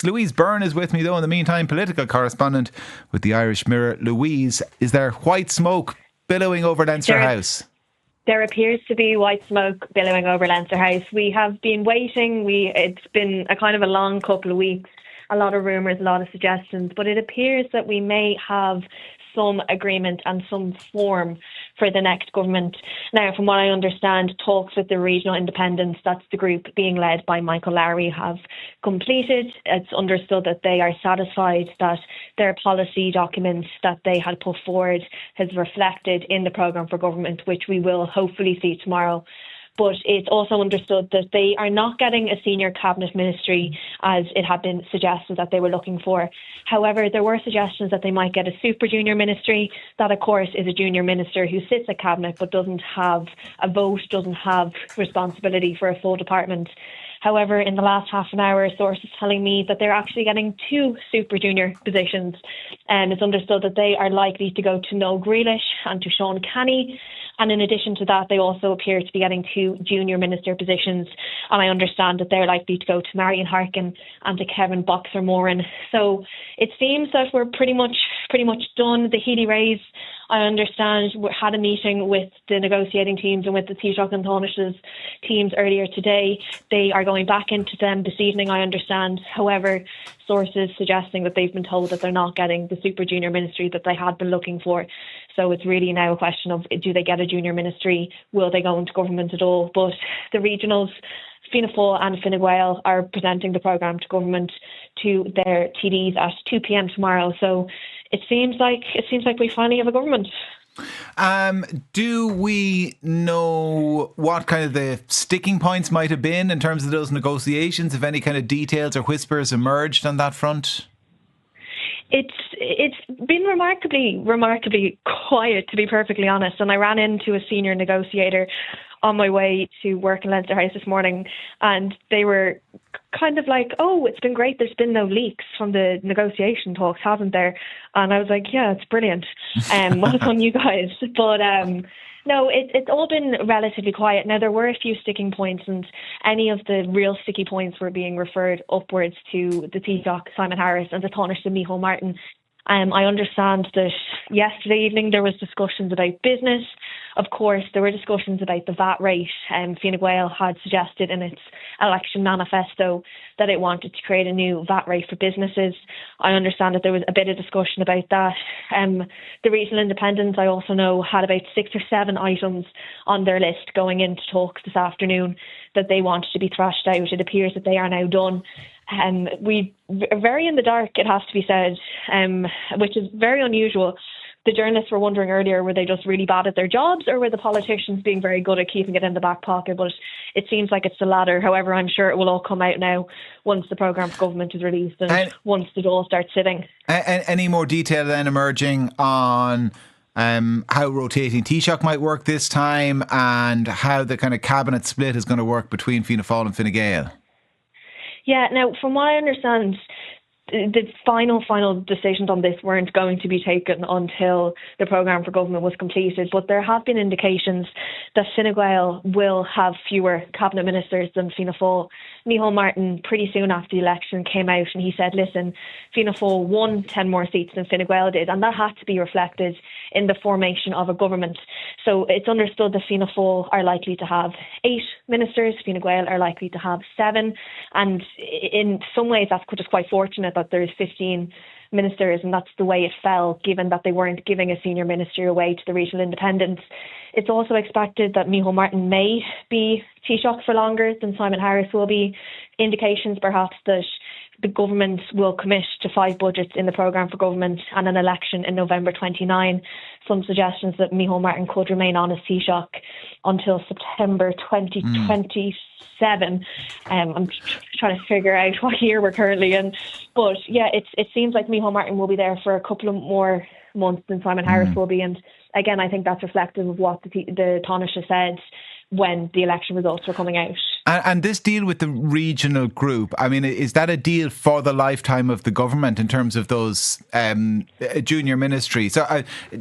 Louise Byrne is with me, though, in the meantime, political correspondent with the Irish Mirror. Louise, is there white smoke billowing over Leinster House? There appears to be white smoke billowing over Leinster House. We have been waiting. It's been a kind of a long couple of weeks. A lot of rumours, a lot of suggestions, but it appears that we may have some agreement and some form for the next government. Now, from what I understand, talks with the Regional Independents, that's the group being led by Michael Lowry, have completed. It's understood that they are satisfied that their policy documents that they had put forward has reflected in the programme for government, which we will hopefully see tomorrow. But it's also understood that they are not getting a senior cabinet ministry as it had been suggested that they were looking for. However, there were suggestions that they might get a super junior ministry. That, of course, is a junior minister who sits at cabinet but doesn't have a vote, doesn't have responsibility for a full department. However, in the last half an hour, sources telling me that they're actually getting 2 super junior positions. And it's understood that they are likely to go to Noel Grealish and to Sean Canney. And in addition to that, they also appear to be getting 2 junior minister positions. And I understand that they're likely to go to Marian Harkin and to Kevin Boxer Moran. So it seems that we're pretty much done. The Healy Rays, I understand, we had a meeting with the negotiating teams and with the Taoiseach and Tánaiste's teams earlier today. They are going back into them this evening, I understand. However, sources suggesting that they've been told that they're not getting the super junior ministry that they had been looking for. So it's really now a question of, do they get a junior ministry? Will they go into government at all? But the regionals, Fianna Fáil and Fine Gael, are presenting the programme to government, to their TDs at 2 p.m. tomorrow. So it seems like we finally have a government. Do we know what kind of the sticking points might have been in terms of those negotiations? If any kind of details or whispers emerged on that front? It's been remarkably quiet, to be perfectly honest. And I ran into a senior negotiator on my way to work in Leinster House this morning, and they were kind of like, "Oh, it's been great. There's been no leaks from the negotiation talks, hasn't there?" And I was like, "Yeah, it's brilliant. Well done, you guys." But no, it's all been relatively quiet. Now, there were a few sticking points, and any of the real sticky points were being referred upwards to the Taoiseach, Simon Harris, and the Tánaiste, Micheál Martin. I understand that yesterday evening there was discussions about business. Of course, there were discussions about the VAT rate. Fine Gael had suggested in its election manifesto that it wanted to create a new VAT rate for businesses. I understand that there was a bit of discussion about that. The Regional Independents, I also know, had about 6 or 7 items on their list going into talks this afternoon that they wanted to be thrashed out. It appears that they are now done. We are very in the dark, it has to be said, which is very unusual. The journalists were wondering earlier, were they just really bad at their jobs, or were the politicians being very good at keeping it in the back pocket? But it seems like it's the latter. However, I'm sure it will all come out now once the programme for government is released and once the all starts sitting. Any more detail then emerging on how rotating Taoiseach might work this time, and how the kind of cabinet split is going to work between Fianna Fáil and Fine Gael? Yeah, now, from what I understand, the final decisions on this weren't going to be taken until the programme for government was completed, but there have been indications that Fine Gael will have fewer cabinet ministers than Fianna Fáil. Micheál Martin, pretty soon after the election, came out and he said, listen, Fianna Fáil won 10 more seats than Fine Gael did, and that had to be reflected in the formation of a government. So it's understood that Fianna Fáil are likely to have 8 ministers, Fine Gael are likely to have 7, and in some ways that's just quite fortunate that there's 15 ministers, and that's the way it fell, given that they weren't giving a senior ministry away to the Regional Independents. It's also expected that Micheál Martin may be Taoiseach for longer than Simon Harris will be. Indications perhaps that the government will commit to 5 budgets in the programme for government and an election in November 29. Some suggestions that Micheál Martin could remain on as Taoiseach until September 2027. I'm trying to figure out what year we're currently in. But yeah, it seems like Micheál Martin will be there for a couple of more months than Simon Harris will be. And again, I think that's reflective of what the Tánaiste said when the election results were coming out. And this deal with the regional group, I mean, is that a deal for the lifetime of the government in terms of those junior ministries? So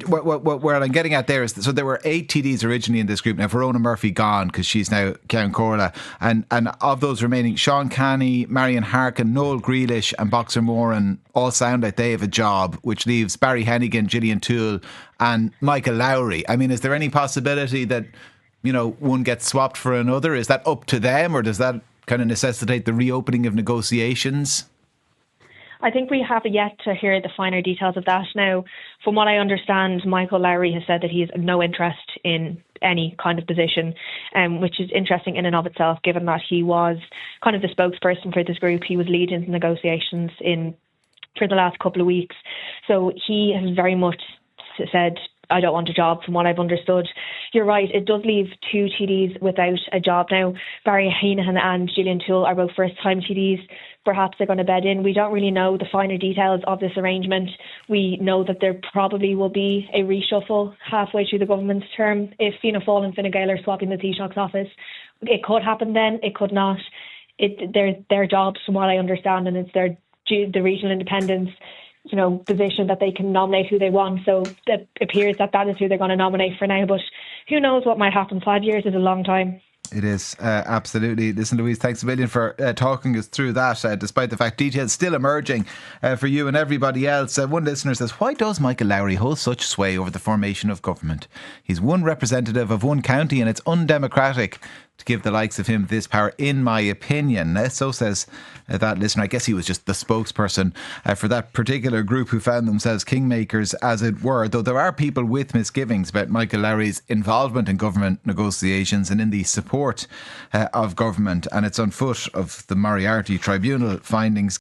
where I'm getting at there is, so there were 8 TDs originally in this group. Now, Verona Murphy gone because she's now Ceann Comhairle. And of those remaining, Sean Canney, Marian Harkin, Noel Grealish and Boxer Moran all sound like they have a job, which leaves Barry Hennigan, Gillian Toole and Micheál Lowry. I mean, is there any possibility that, you know, one gets swapped for another? Is that up to them, or does that kind of necessitate the reopening of negotiations? I think we have yet to hear the finer details of that. Now, from what I understand, Micheál Lowry has said that he has no interest in any kind of position, which is interesting in and of itself, given that he was kind of the spokesperson for this group. He was leading the negotiations for the last couple of weeks. So he has very much said, I don't want a job, from what I've understood. You're right, it does leave 2 TDs without a job now. Barry Hennigan and Gillian Toole are both first-time TDs. Perhaps they're going to bed in. We don't really know the finer details of this arrangement. We know that there probably will be a reshuffle halfway through the government's term if Fianna Fáil and Fine Gael are swapping the Taoiseach's office. It could happen then, it could not. They're their jobs, from what I understand, and it's the regional independents, you know, position that they can nominate who they want. So it appears that is who they're going to nominate for now. But who knows what might happen? 5 years is a long time. It is, absolutely. Listen, Louise, thanks a million for talking us through that, despite the fact details still emerging for you and everybody else. One listener says, why does Micheál Lowry hold such sway over the formation of government? He's one representative of one county and it's undemocratic to give the likes of him this power, in my opinion. So says that listener. I guess he was just the spokesperson for that particular group who found themselves kingmakers, as it were. Though there are people with misgivings about Micheál Lowry's involvement in government negotiations and in the support of government, and it's on foot of the Moriarty Tribunal findings.